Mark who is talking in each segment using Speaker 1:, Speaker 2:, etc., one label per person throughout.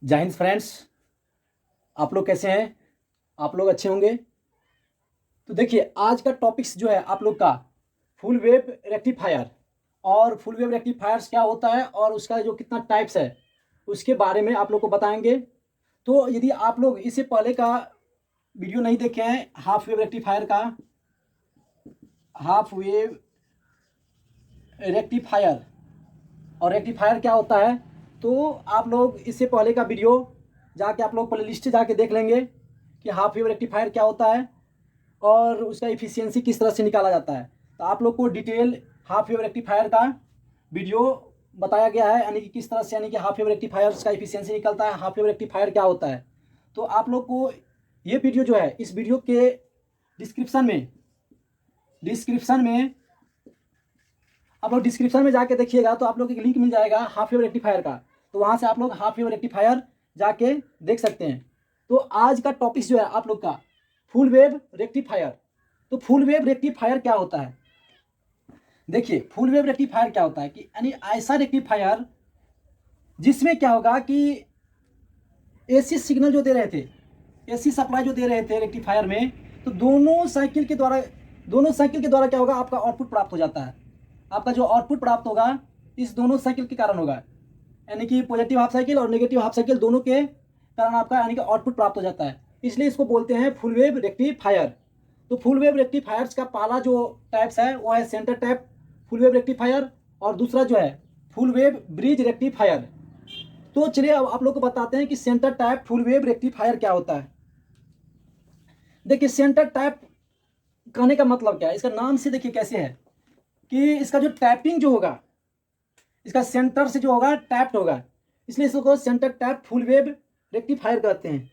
Speaker 1: जय हिंद फ्रेंड्स। आप लोग कैसे हैं? आप लोग अच्छे होंगे। तो देखिए, आज का टॉपिक्स जो है आप लोग का फुल वेव रेक्टिफायर, और फुल वेव रेक्टिफायर्स क्या होता है और उसका जो कितना टाइप्स है उसके बारे में आप लोग को बताएंगे। तो यदि आप लोग इससे पहले का वीडियो नहीं देखे हैं हाफ वेव रेक्टिफायर का, हाफ वेव रेक्टिफायर और रेक्टिफायर क्या होता है, तो आप लोग इससे पहले का वीडियो जाके आप लोग प्ले लिस्ट जाके देख लेंगे कि हाफ वेव रेक्टिफायर क्या होता है और उसका इफिशियंसी किस तरह से निकाला जाता है। तो आप लोग को डिटेल हाफ वेव रेक्टिफायर का वीडियो बताया गया है, यानी कि किस तरह से, यानी कि हाफ वेव रेक्टिफायर का इफिशियंसी निकलता है, हाफ वेव रेक्टिफायर क्या होता है। तो आप लोग को ये वीडियो जो है, इस वीडियो के डिस्क्रिप्शन में आप लोग डिस्क्रिप्शन में जाके देखिएगा तो आप लोग एक लिंक मिल जाएगा हाफ वेव रेक्टिफायर का। तो वहाँ से आप लोग हाफ वेव रेक्टिफायर जाके देख सकते हैं। तो आज का टॉपिक जो है आप लोग का फुल वेव रेक्टिफायर। तो फुल वेव रेक्टिफायर क्या होता है? देखिए, फुल वेव रेक्टिफायर क्या होता है कि यानी ऐसा रेक्टिफायर जिसमें क्या होगा कि एसी सिग्नल जो दे रहे थे, एसी सप्लाई जो दे रहे थे रेक्टिफायर में, तो दोनों साइकिल के द्वारा क्या होगा, आपका आउटपुट प्राप्त हो जाता है। आपका जो आउटपुट प्राप्त होगा इस दोनों साइकिल के कारण होगा, यानी कि पॉजिटिव हाफ साइकिल और नेगेटिव हाफ साइकिल दोनों के कारण आपका यानी कि आउटपुट प्राप्त हो जाता है। इसलिए इसको बोलते हैं फुल वेव रेक्टिफायर। तो फुल वेव रेक्टिफायर्स का पहला जो टाइप्स है वो है centre type full wave rectifier, और दूसरा जो है फुल वेव ब्रिज रेक्टिफायर। तो चलिए अब आप लोग को बताते हैं कि centre type full wave rectifier क्या होता है। देखिए, सेंटर टाइप कहने का मतलब क्या है, इसका नाम से देखिए कैसे है कि इसका जो टैपिंग जो होगा, इसका सेंटर से जो होगा टैप्ड होगा, इसलिए इसको centre tap full wave rectifier कहते हैं।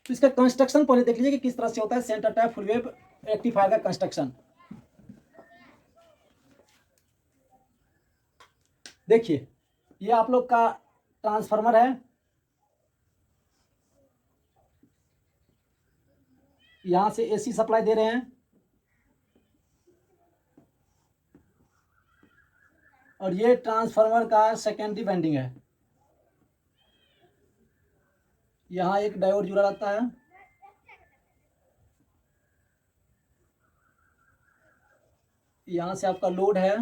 Speaker 1: तो इसका कंस्ट्रक्शन पहले देख लीजिए कि किस तरह से होता है centre tap full wave rectifier का कंस्ट्रक्शन। देखिए, ये आप लोग का ट्रांसफार्मर है, यहां से एसी सप्लाई दे रहे हैं, और ये ट्रांसफार्मर का सेकेंडरी वाइंडिंग है। यहाँ एक डायोड जुड़ा रहता है, यहाँ से आपका लोड है,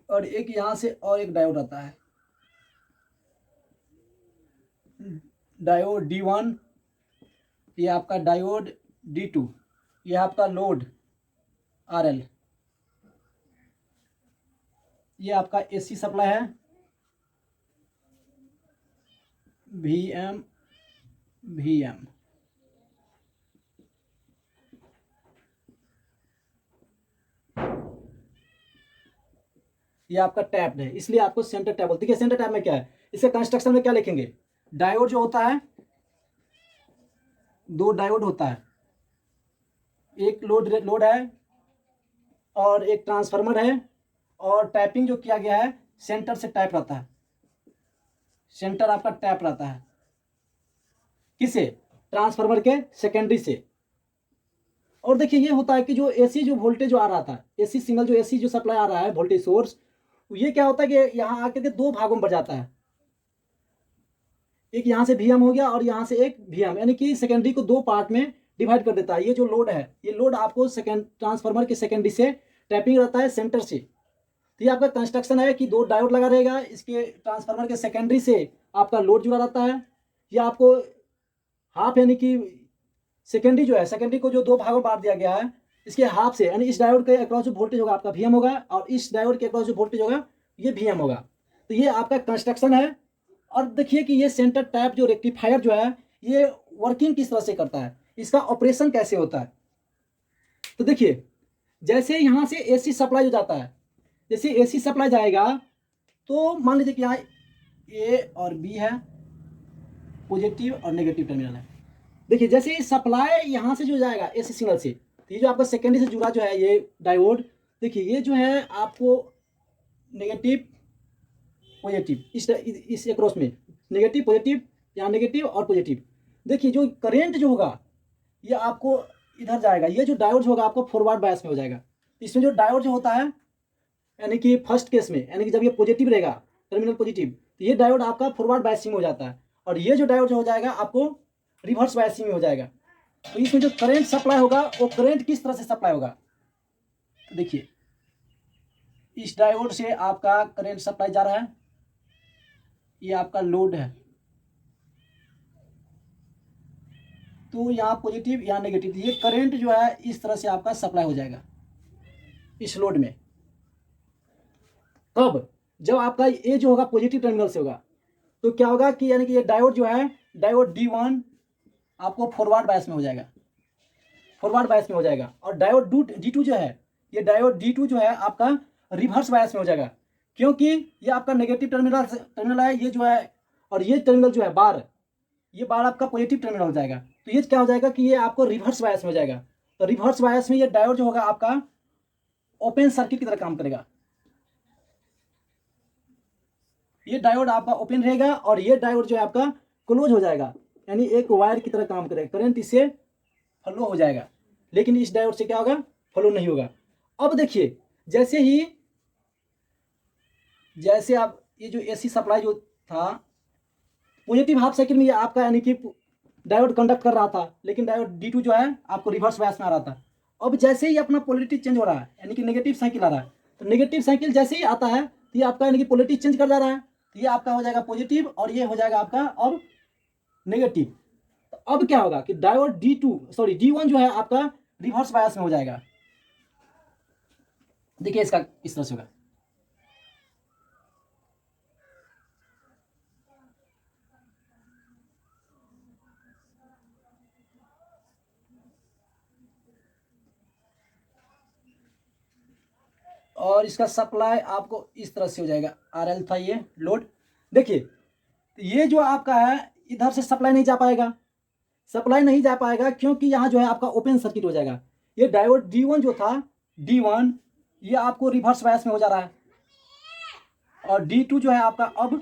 Speaker 1: और एक यहाँ से और एक डायोड आता है, डायोड D1, ये आपका डायोड D2, ये आपका लोड RL, ये आपका एसी सप्लाई है VM, ये आपका टैप है, इसलिए आपको सेंटर टैप बोलते हैं। देखिए सेंटर टैप में क्या है, इसके कंस्ट्रक्शन में क्या लिखेंगे, डायोड जो होता है, दो डायोड होता है, एक लोड है और एक ट्रांसफार्मर है, और टैपिंग जो किया गया है सेंटर से टैप रहता है, सेंटर आपका टैप रहता है किसे, ट्रांसफार्मर के सेकेंडरी से। और देखिए ये होता है कि जो एसी जो वोल्टेज जो आ रहा था, एसी सिग्नल जो एसी जो सप्लाई आ रहा है वोल्टेज सोर्स, ये क्या होता है कि यहाँ आकर के दो भागों में बढ़ जाता है, एक यहाँ से VM हो गया और यहाँ से एक VM, यानी कि सेकेंडरी को दो पार्ट में डिवाइड कर देता है। ये जो लोड है, ये लोड आपको सेकेंड ट्रांसफार्मर के सेकेंडरी से टैपिंग रहता है सेंटर से। तो ये आपका कंस्ट्रक्शन है कि दो डायोड लगा रहेगा, इसके ट्रांसफार्मर के सेकेंडरी से आपका लोड जुड़ा रहता है। ये आपको हाफ, यानी कि सेकेंडरी जो है, सेकेंडरी को जो दो भागों में बांट दिया गया है, इसके हाफ से, यानी इस डायोड के अक्रॉस जो वोल्टेज होगा आपका VM होगा, और इस डायोड के अक्रॉस जो वोल्टेज होगा ये VM होगा। तो ये आपका कंस्ट्रक्शन है। और देखिए कि ये सेंटर टैप जो रेक्टिफायर जो है ये वर्किंग किस तरह से करता है, इसका ऑपरेशन कैसे होता है। तो देखिए, जैसे यहाँ से एसी सप्लाई हो जाता है, जैसे एसी सप्लाई जाएगा तो मान लीजिए कि यहाँ A और B है, पॉजिटिव और नेगेटिव टर्मिनल है। देखिए जैसे सप्लाई यहाँ से जो जाएगा एसी सिग्नल से, तो ये जो आपका सेकेंडरी से जुड़ा जो है ये डायोड, देखिए ये जो है आपको नेगेटिव पॉजिटिव, इस अक्रॉस में नेगेटिव पॉजिटिव, यहाँ नेगेटिव और पॉजिटिव। देखिए जो करेंट जो होगा ये आपको इधर जाएगा, ये जो डायोड जो होगा आपको फॉरवर्ड बायस में हो जाएगा। इसमें जो डायोड जो होता है, यानी कि फर्स्ट केस में, यानी कि जब ये पॉजिटिव रहेगा टर्मिनल पॉजिटिव, तो ये डायोड आपका फॉरवर्ड बायसिंग में हो जाता है, और ये जो डायोड जो हो जाएगा आपको रिवर्स बायसिंग में हो जाएगा। तो इसमें जो करंट सप्लाई होगा वो करंट किस तरह से सप्लाई होगा, तो देखिए इस डायोड से आपका करंट सप्लाई जा रहा है, ये आपका लोड है, तो यहाँ पॉजिटिव यहाँ नेगेटिव, ये करंट जो है इस तरह से आपका सप्लाई हो जाएगा इस लोड में। कब, जब आपका ये जो होगा पॉजिटिव टर्मिनल से होगा, तो क्या होगा कि यानी कि ये डायोड जो है डायोड D1 आपको फॉरवर्ड बायस में हो जाएगा, फॉरवर्ड बायस में हो जाएगा, और डायोड D2 जो है, ये डायोड D2 जो है आपका रिवर्स बायस में हो जाएगा, क्योंकि ये आपका नेगेटिव टर्मिनल है ये जो है, और ये टर्मिनल जो है बार, ये बार आपका पॉजिटिव टर्मिनल हो जाएगा। तो ये क्या हो जाएगा कि ये आपको रिवर्स बायस में हो जाएगा। तो रिवर्स बायस में ये डायोड जो होगा आपका ओपन सर्किट की तरह काम करेगा, ये डायोड आपका ओपन रहेगा, और ये डायोड जो है आपका क्लोज हो जाएगा, यानी एक वायर की तरह काम करेगा, करंट इससे फ्लो हो जाएगा, लेकिन इस डायोड से क्या होगा, फ्लो नहीं होगा। अब देखिए जैसे आप ये जो AC सप्लाई जो था पॉजिटिव हाफ साइकिल में, ये आपका यानी कि डायोड कंडक्ट कर रहा था, लेकिन डायोड D2 जो है आपको रिवर्स बायस में आ रहा था। अब जैसे ही अपना पोलरिटी चेंज हो रहा है, यानी कि नेगेटिव साइकिल आ रहा है, तो नेगेटिव साइकिल जैसे ही आता है तो ये आपका यानी कि पोलरिटी चेंज कर जा रहा है, तो ये आपका हो जाएगा पॉजिटिव, और ये हो जाएगा आपका अब नेगेटिव। तो अब क्या होगा कि डायोड D1 जो है आपका रिवर्स बायस में हो जाएगा। देखिए इसका इस तरह से होगा, और इसका सप्लाई आपको इस तरह से हो जाएगा, RL था ये लोड। देखिए ये जो आपका है इधर से सप्लाई नहीं जा पाएगा, सप्लाई नहीं जा पाएगा क्योंकि यहाँ जो है आपका ओपन सर्किट हो जाएगा। ये डायोड D1 जो था D1 ये आपको रिवर्स बायस में हो जा रहा है, और D2 जो है आपका अब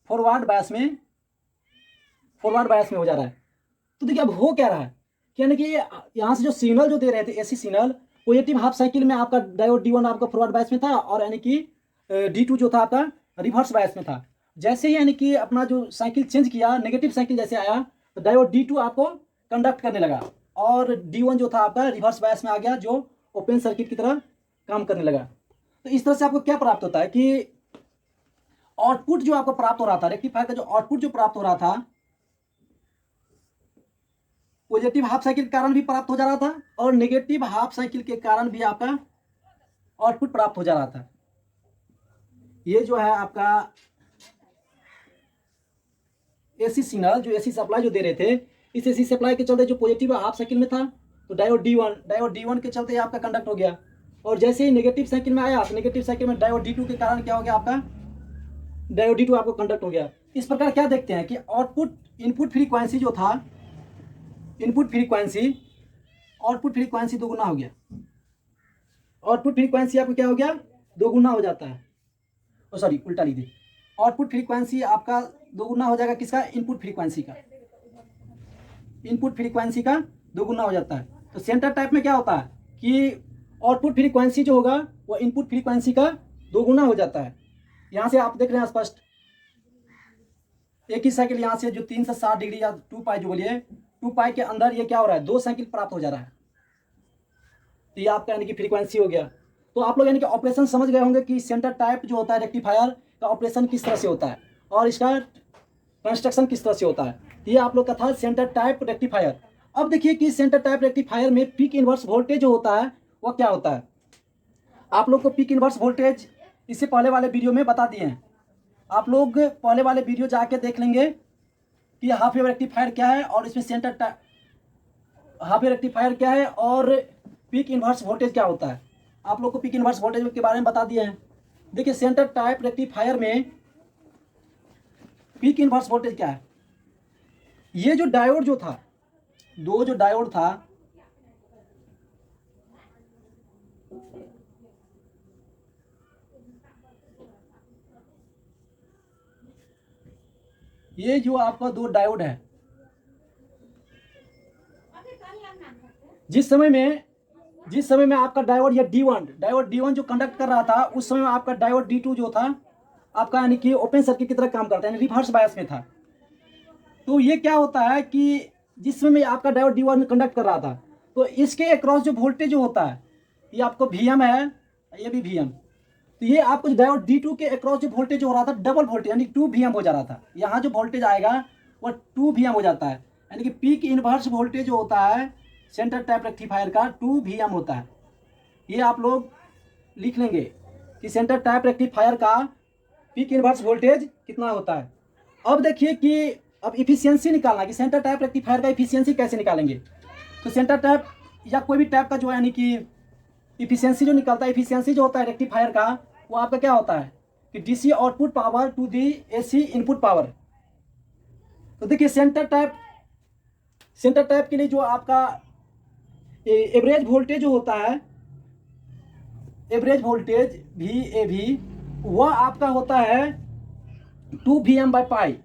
Speaker 1: फॉरवर्ड बायस में हो जा रहा है। तो देखिए अब हो क्या रहा है, यानी कि यहाँ से जो सिग्नल जो दे रहे थे AC signal, positive half cycle में आपका डायोड D1 आपका फॉरवर्ड बायस में था, और यानी कि D2 जो था आपका रिवर्स बायस में था। जैसे ही यानी कि अपना जो साइकिल चेंज किया, नेगेटिव साइकिल जैसे आया, तो डायोड D2 आपको कंडक्ट करने लगा, और D1 जो था आपका रिवर्स बायस में आ गया, जो ओपन सर्किट की तरह काम करने लगा। तो इस तरह से आपको क्या प्राप्त होता है कि आउटपुट जो आपको प्राप्त हो रहा था, रेक्टिफायर का जो आउटपुट जो प्राप्त हो रहा था, पॉजिटिव हाफ साइकिल के कारण भी प्राप्त हो जा रहा था, और नेगेटिव हाफ साइकिल के कारण भी आपका आउटपुट प्राप्त हो जा रहा था। ये जो है आपका AC सिग्नल, जो AC सप्लाई जो दे रहे थे, इस AC सप्लाई के चलते जो पॉजिटिव हाफ साइकिल में था, तो डायोड D1 के चलते आपका कंडक्ट हो गया, और जैसे ही नेगेटिव साइकिल में आया, तो नेगेटिव साइकिल में डायोड D2 के कारण क्या हो गया, आपका डायोड D2 आपको कंडक्ट हो गया। इस प्रकार क्या देखते हैं कि आउटपुट इनपुट फ्रीक्वेंसी जो था, आउटपुट फ्रीक्वेंसी दोगुना हो गया, आउटपुट फ्रीक्वेंसी आपको क्या हो गया, दोगुना हो जाता है, सॉरी उल्टा लिख दी, आउटपुट फ्रीक्वेंसी आपका दोगुना हो जाएगा, किसका, इनपुट फ्रीक्वेंसी का दोगुना हो जाता है। तो सेंटर टाइप में क्या होता है कि आउटपुट फ्रीक्वेंसी जो होगा वो इनपुट फ्रीक्वेंसी का दोगुना हो जाता है। यहाँ से आप देख रहे हैं स्पष्ट, एक ही साइकिल यहाँ से जो 360 डिग्री या 2 पाई जो बोलिए, 2 पाई के अंदर ये क्या हो रहा है, 2 साइकिल प्राप्त हो जा रहा है, तो ये आपका यानी कि फ्रीक्वेंसी हो गया। तो आप लोग यानी कि ऑपरेशन समझ गए होंगे कि सेंटर टाइप जो होता है रेक्टिफायर का ऑपरेशन किस तरह से होता है, और इसका कंस्ट्रक्शन किस तरह से होता है। ये आप लोग का था सेंटर टाइप रेक्टिफायर। अब देखिए कि सेंटर टाइप रेक्टिफायर में पीक इनवर्स वोल्टेज जो होता है वो क्या होता है। आप लोग को पीक इनवर्स वोल्टेज इससे पहले वाले वीडियो में बता दिए हैं, आप लोग पहले वाले वीडियो जाके देख लेंगे कि हाफ वेव रेक्टिफायर क्या है, और इसमें सेंटर हाफ वेव रेक्टिफायर क्या है, और पीक इनवर्स वोल्टेज क्या होता है। आप लोग को पीक इनवर्स वोल्टेज के बारे में बता दिए हैं। देखिए सेंटर टाइप रेक्टिफायर में पीक इनवर्स वोल्टेज क्या है, ये जो डायोड जो था, दो जो डायोड था, ये जो आपका 2 डायोड है, जिस समय में आपका डायोड ये D1 जो कंडक्ट कर रहा था, उस समय में आपका डायोड D2 जो था आपका यानी कि ओपन सर्किट की तरह काम करता है, यानी रिवर्स बायस में था। तो ये क्या होता है कि जिस समय आपका डायोड D1 कंडक्ट कर रहा था, तो इसके अक्रॉस जो वोल्टेज जो होता है, ये आपको Vm है, ये भी Vm, तो ये आपको डायोड D2 के अक्रॉस जो वोल्टेज हो रहा था, डबल वोल्टेज यानी 2 Vm हो जा रहा था। यहाँ जो वोल्टेज आएगा वह 2 Vm हो जाता है, यानी कि पीक इनवर्स वोल्टेज जो होता है सेंटर टैप रेक्टिफायर का 2 Vm होता है। ये आप लोग लिख लेंगे कि सेंटर टैप रेक्टिफायर का पीक इनवर्स वोल्टेज कितना होता है। अब देखिए कि अब इफिशियंसी निकालना कि सेंटर टैप रेक्टिफायर का इफिशियंसी कैसे निकालेंगे। तो सेंटर टैप या कोई भी टैप का जो है यानी कि इफिशियंसी जो निकलता है, इफिशियंसी जो होता है रेक्टिफायर का, वो आपका क्या होता है कि DC output power to the AC input power. तो देखिए सेंटर टैप के लिए जो आपका एवरेज वोल्टेज जो होता है, एवरेज वोल्टेज VAV, वह आपका होता है 2 Vm/π,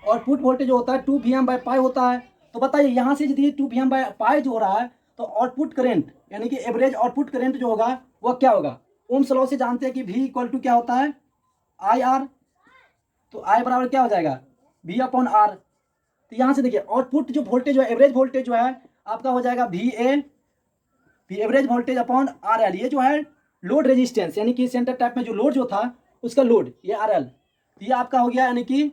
Speaker 1: और पुट वोल्टेज जो होता है 2 Vm/π होता है। तो बताइए यहाँ से यदि 2 Vm/π जो हो रहा है, तो आउटपुट करंट यानी कि एवरेज आउटपुट करंट जो होगा वह क्या होगा। ओम्स लॉ से जानते हैं कि V इक्वल टू क्या होता है IR, तो I बराबर क्या हो जाएगा V/R। तो यहाँ से देखिए आउटपुट जो वोल्टेज है, एवरेज वोल्टेज जो है आपका हो जाएगा VA, average voltage upon RL। ये जो है लोड रेजिस्टेंस यानी कि सेंटर टैप में जो लोड जो था उसका लोड, ये RL। ये आपका हो गया यानी कि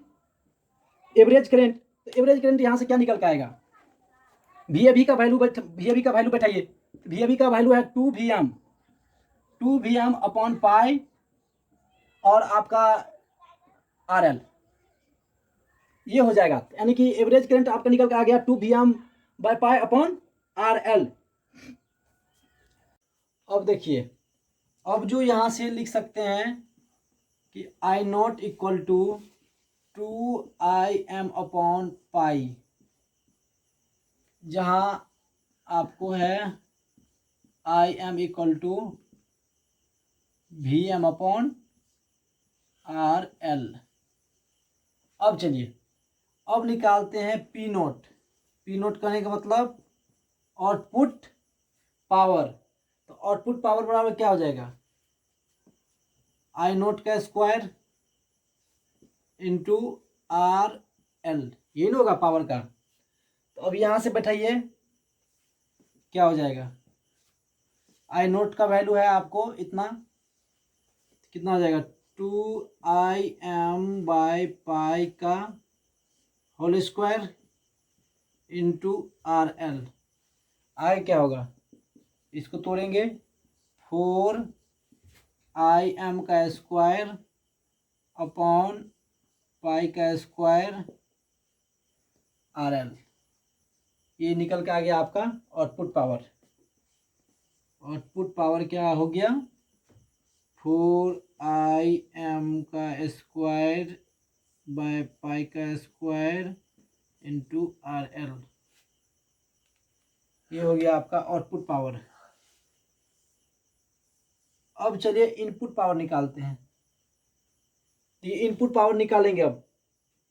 Speaker 1: एवरेज करंट। तो एवरेज करंट यहाँ से क्या निकल के आएगा, VAB का वैल्यू बैठाइए। VAB का वैल्यू है 2 Vm अपॉन पाई और आपका RL, ये हो जाएगा। यानी कि एवरेज करंट आपका निकल के आ गया 2 Vm/π अपॉन RL। अब देखिए, अब जो यहाँ से लिख सकते हैं कि I0 equal to 2Im upon pi, जहाँ आपको है Im equal to Vm upon RL। अब चलिए अब निकालते हैं P0। P0 करने का मतलब आउटपुट पावर। तो आउटपुट पावर बराबर क्या हो जाएगा I0 का स्क्वायर इंटू RL, ये होगा पावर का। तो अब यहाँ से बैठाइए क्या हो जाएगा, I0 का वैल्यू है आपको इतना, कितना हो जाएगा 2Im/π का whole square into RL। I क्या होगा, इसको तोड़ेंगे 4Im का स्क्वायर अपॉन पाई का स्क्वायर RL। ये निकल के आ गया आपका आउटपुट पावर। आउटपुट पावर क्या हो गया 4Im का स्क्वायर बाय पाई का स्क्वायर इंटू RL। ये हो गया आपका आउटपुट पावर। अब चलिए इनपुट पावर निकालते हैं। ये इनपुट पावर निकालेंगे। अब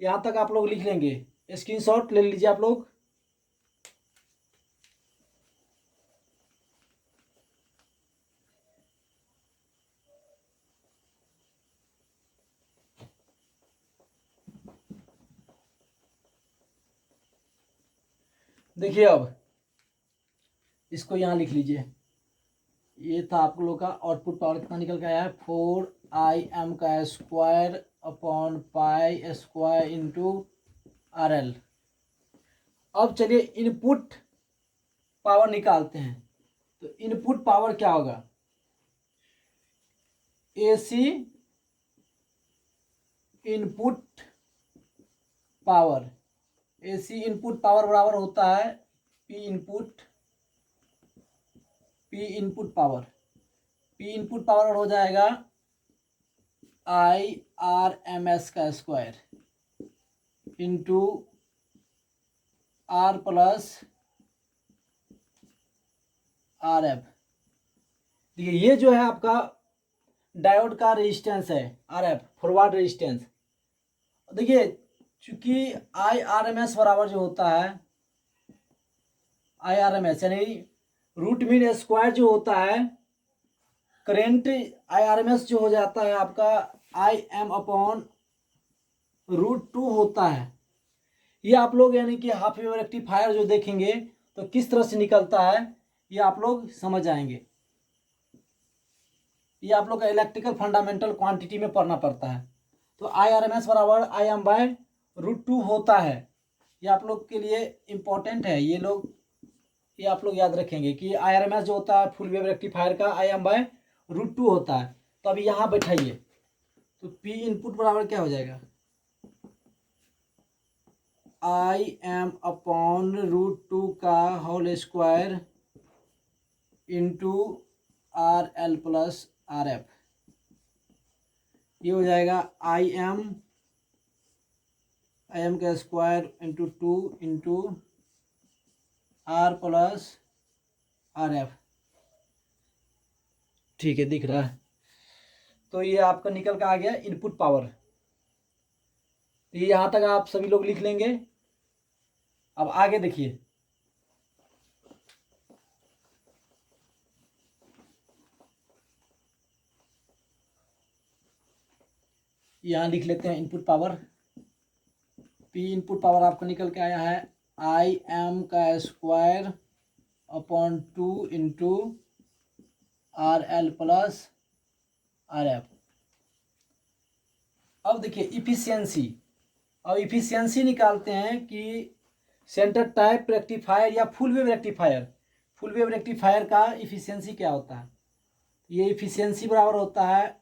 Speaker 1: यहाँ तक आप लोग लिख लेंगे, स्क्रीनशॉट ले लीजिए आप लोग। देखिए अब इसको यहाँ लिख लीजिए। ये था आप लोग का आउटपुट पावर, कितना निकल के आया है 4Im का square upon pi square into RL। अब चलिए इनपुट पावर निकालते हैं। तो इनपुट पावर क्या होगा, AC input power, AC input power बराबर होता है P input power. P input power हो जाएगा IRMS का square into R plus RF। देखिए ये जो है आपका डायोड का रेजिस्टेंस है RF, फॉरवर्ड रेजिस्टेंस। देखिए चूंकि IRMS बराबर जो होता है IRMS यानी रूट मीन स्क्वायर जो होता है, करेंट IRMS जो हो जाता है आपका आई एम अपॉन √2 होता है। ये आप लोग यानी कि हाफ वेव रेक्टिफायर जो देखेंगे तो किस तरह से निकलता है ये आप लोग समझ आएंगे। ये आप लोग का इलेक्ट्रिकल फंडामेंटल क्वांटिटी में पढ़ना पड़ता है। तो आई आर एम एस बराबर आई एम बाय √2 होता है। ये आप लोग के लिए इम्पोर्टेंट है। ये आप लोग याद रखेंगे कि आई आर एम एस जो होता है फुल वेव रेक्टिफायर का आई एम बाय √2 होता है। तो अभी यहाँ बैठाइए तो पी इनपुट बराबर क्या हो जाएगा, आई एम अपॉन √2 का whole square into RL plus RF। ये हो जाएगा आई एम का square into 2 into R plus RF। ठीक है, दिख रहा है। तो ये आपका निकल का आ गया इनपुट पावर। तो ये यहाँ तक आप सभी लोग लिख लेंगे। अब आगे देखिए, यहाँ लिख लेते हैं input power. P input power आपको निकल के आया है आई एम का square upon 2 into RL plus RF। अब देखिए इफिशियंसी। अब इफिशियंसी निकालते हैं कि सेंटर टाइप रेक्टिफायर या full wave rectifier, full wave rectifier का इफिशियंसी क्या होता है। ये इफिशियंसी बराबर होता है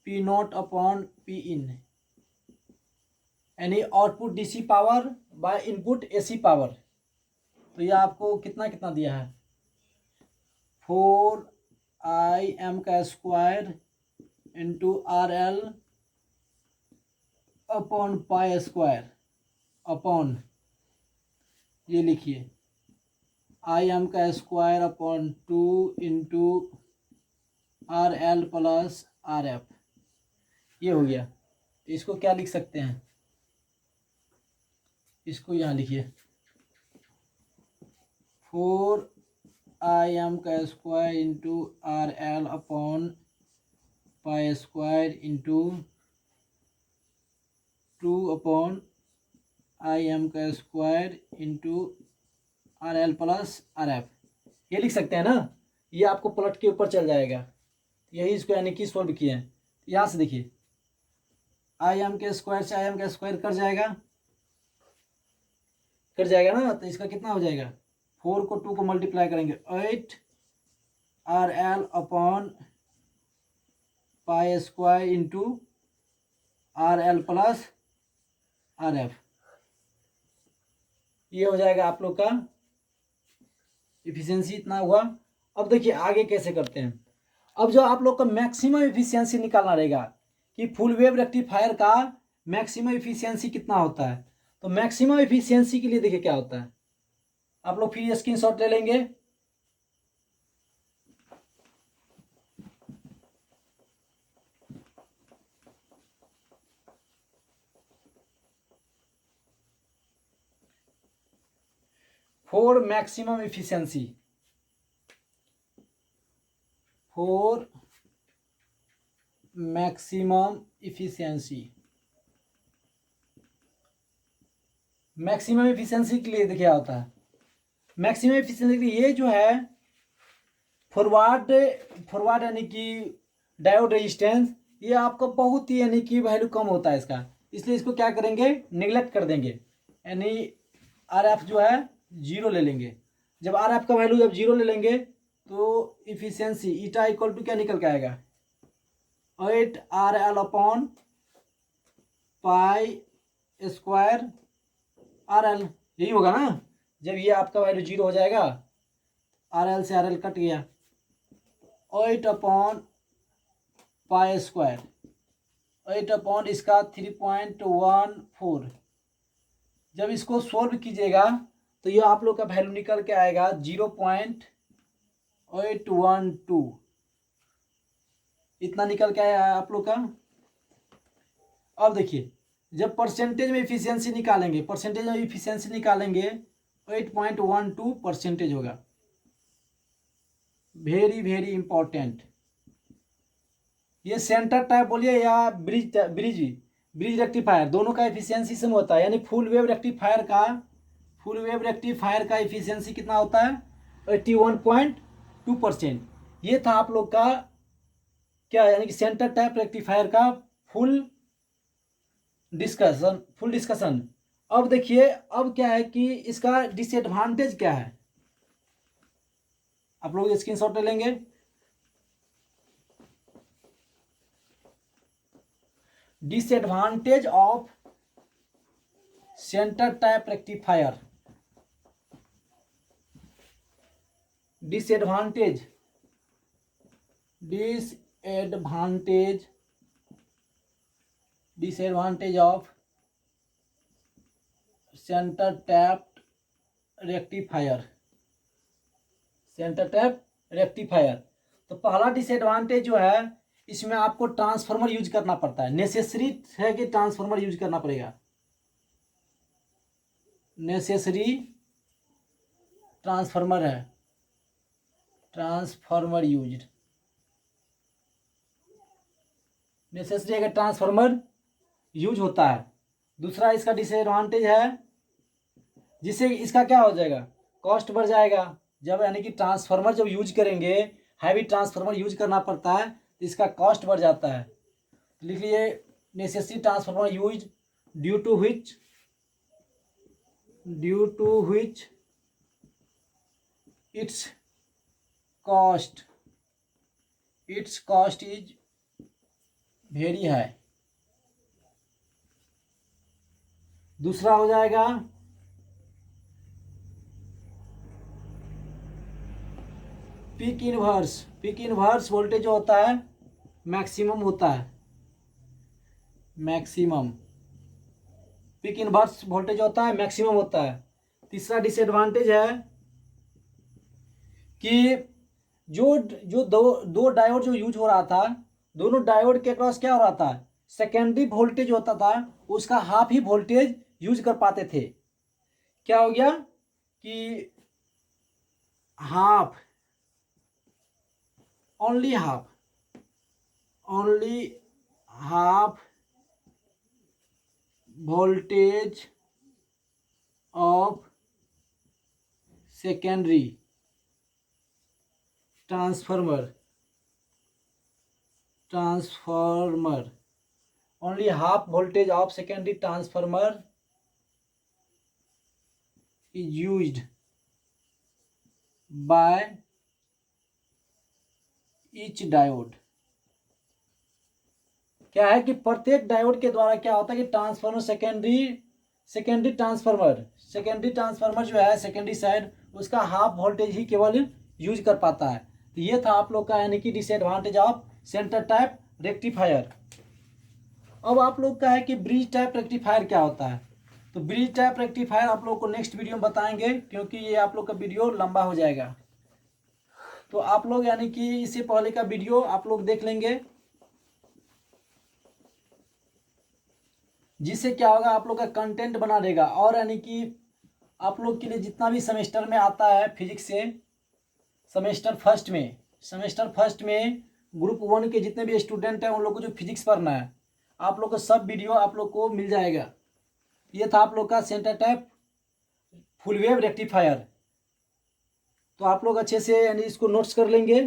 Speaker 1: P0 अपॉन P इन, यानी output DC power by input AC power. तो ये आपको कितना कितना दिया है, 4IM का square into RL upon pi square upon, ये लिखिए IM का square upon 2 into RL plus RF। ये हो गया। इसको क्या लिख सकते हैं, इसको यहाँ लिखिए 4IM का square into RL upon pi square into 2 upon IM का square into RL plus RF। ये लिख सकते हैं ना। ये आपको पलट के ऊपर चल जाएगा। यही इसको यानी कि सोल्व किए हैं। यहाँ से देखिए IM के स्क्वायर से IM का स्क्वायर कट जाएगा ना। तो इसका कितना हो जाएगा, 4 को 2 को मल्टीप्लाई करेंगे 8 RL upon pi square into RL plus RF। ये हो जाएगा आप लोग का इफिशियंसी, इतना हुआ। अब देखिए आगे कैसे करते हैं। अब जो आप लोग का मैक्सिमम इफिशियंसी निकालना रहेगा कि फुल वेव रेक्टिफायर का मैक्सिमम इफिशियंसी कितना होता है। तो मैक्सिमम इफिशियंसी के लिए देखिए क्या होता है, आप लोग फिर स्क्रीनशॉट ले लेंगे। For maximum efficiency, for maximum efficiency, maximum efficiency के लिए देखिए क्या होता है। मैक्सिमम इफिशियंसी के लिए ये जो है फॉरवर्ड यानी कि डायोड रेजिस्टेंस, ये आपका बहुत ही यानी कि वैल्यू कम होता है इसका, इसलिए इसको क्या करेंगे, निगलेक्ट कर देंगे। यानी RF जो है 0 ले लेंगे। जब RF का वैल्यू जब 0 ले लेंगे तो इफिशियंसी ईटा इक्वल टू क्या निकल के आएगा, 8 RL upon pi square RL। यही होगा ना। जब ये आपका वैल्यू 0 हो जाएगा, RL से RL कट गया, 8 अपॉन पाई स्क्वायर, 8 अपॉन इसका 3.14। जब इसको सोल्व कीजिएगा तो ये आप लोग का वैल्यू निकल के आएगा 0.812। इतना निकल के आया आप लोग का। अब देखिए जब परसेंटेज में इफिशियंसी निकालेंगे, 8.12% होगा। Very very important. ये सेंटर टाइप बोलिए या ब्रिज रेक्टिफायर, दोनों का एफिशिएंसी सेम होता है। यानी फुल वेव रेक्टिफायर का एफिशिएंसी कितना होता है? 81.2%। ये था आप लोग का क्या, यानी कि सेंटर टाइप रेक्टिफायर का फुल डिस्कशन। अब देखिए, अब क्या है कि इसका डिसएडवांटेज क्या है, आप लोग स्क्रीनशॉट ले लेंगे। Disadvantage of centre type rectifier, disadvantage of centre tap rectifier. तो पहला डिसएडवांटेज जो है, इसमें आपको ट्रांसफार्मर यूज करना पड़ता है। नेसेसरी है कि ट्रांसफार्मर यूज करना पड़ेगा, नेसेसरी ट्रांसफार्मर है, ट्रांसफार्मर यूज नेसेसरी है कि ट्रांसफार्मर यूज होता है। दूसरा इसका डिसएडवांटेज है, जिससे इसका क्या हो जाएगा, कॉस्ट बढ़ जाएगा। जब यानी कि ट्रांसफार्मर जब यूज करेंगे, हैवी ट्रांसफार्मर यूज करना पड़ता है, तो इसका कॉस्ट बढ़ जाता है। लिख लीजिए, necessary transformer use due to which its cost is very high. दूसरा हो जाएगा पीक इनवर्स वोल्टेज जो होता है मैक्सिमम होता है, पीक इनवर्स वोल्टेज होता है मैक्सिमम होता है। तीसरा डिसएडवांटेज है कि जो दो डायोड जो यूज हो रहा था, दोनों डायोड के अक्रॉस क्या हो रहा था, सेकेंडरी वोल्टेज होता था, उसका हाफ ही वोल्टेज यूज कर पाते थे। क्या हो गया कि only half voltage of secondary transformer only half voltage of secondary transformer is used by each diode। क्या है कि प्रत्येक डायोड के द्वारा क्या होता है कि ट्रांसफार्मर सेकेंडरी ट्रांसफार्मर जो है सेकेंडरी साइड, उसका हाफ वोल्टेज ही केवल यूज कर पाता है। तो ये था आप लोग का यानी कि disadvantage of centre type rectifier. अब आप लोग का है कि ब्रिज टाइप रेक्टिफायर क्या होता है। तो ब्रिज टाइप रेक्टिफायर आप लोग को नेक्स्ट वीडियो में बताएंगे, क्योंकि ये आप लोग का वीडियो लंबा हो जाएगा। तो आप लोग यानी कि इससे पहले का वीडियो आप लोग देख लेंगे, जिससे क्या होगा, आप लोग का कंटेंट बना रहेगा। और यानी कि आप लोग के लिए जितना भी सेमेस्टर में आता है फिजिक्स से, सेमेस्टर फर्स्ट में ग्रुप 1 के जितने भी स्टूडेंट हैं उन लोग को जो फिजिक्स पढ़ना है, आप लोग को सब वीडियो आप लोग को मिल जाएगा। ये था आप लोग का centre type full wave rectifier. तो आप लोग अच्छे से यानी इसको नोट्स कर लेंगे।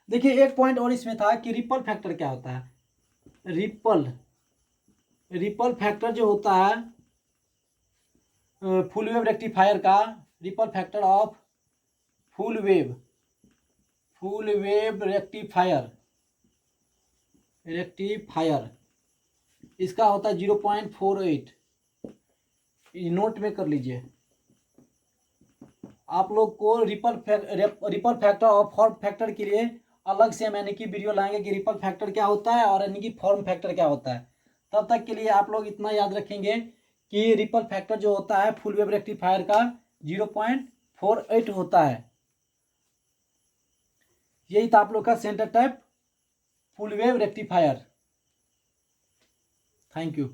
Speaker 1: देखिए, एक पॉइंट और इसमें था कि रिपल फैक्टर क्या होता है। रिपल फैक्टर जो होता है फुल वेव रेक्टिफायर का, ripple factor of full wave rectifier इसका होता है 0.48। नोट में कर लीजिए। आप लोग को रिपल फैक्टर और फॉर्म फैक्टर के लिए अलग से यानी कि वीडियो लाएंगे कि रिपल फैक्टर क्या होता है और यानी कि फॉर्म फैक्टर क्या होता है। तब तक के लिए आप लोग इतना याद रखेंगे कि रिपल फैक्टर जो होता है फुल वेव रेक्टिफायर का 0.48 होता है। यही था आप लोग का centre type full wave rectifier. Thank you.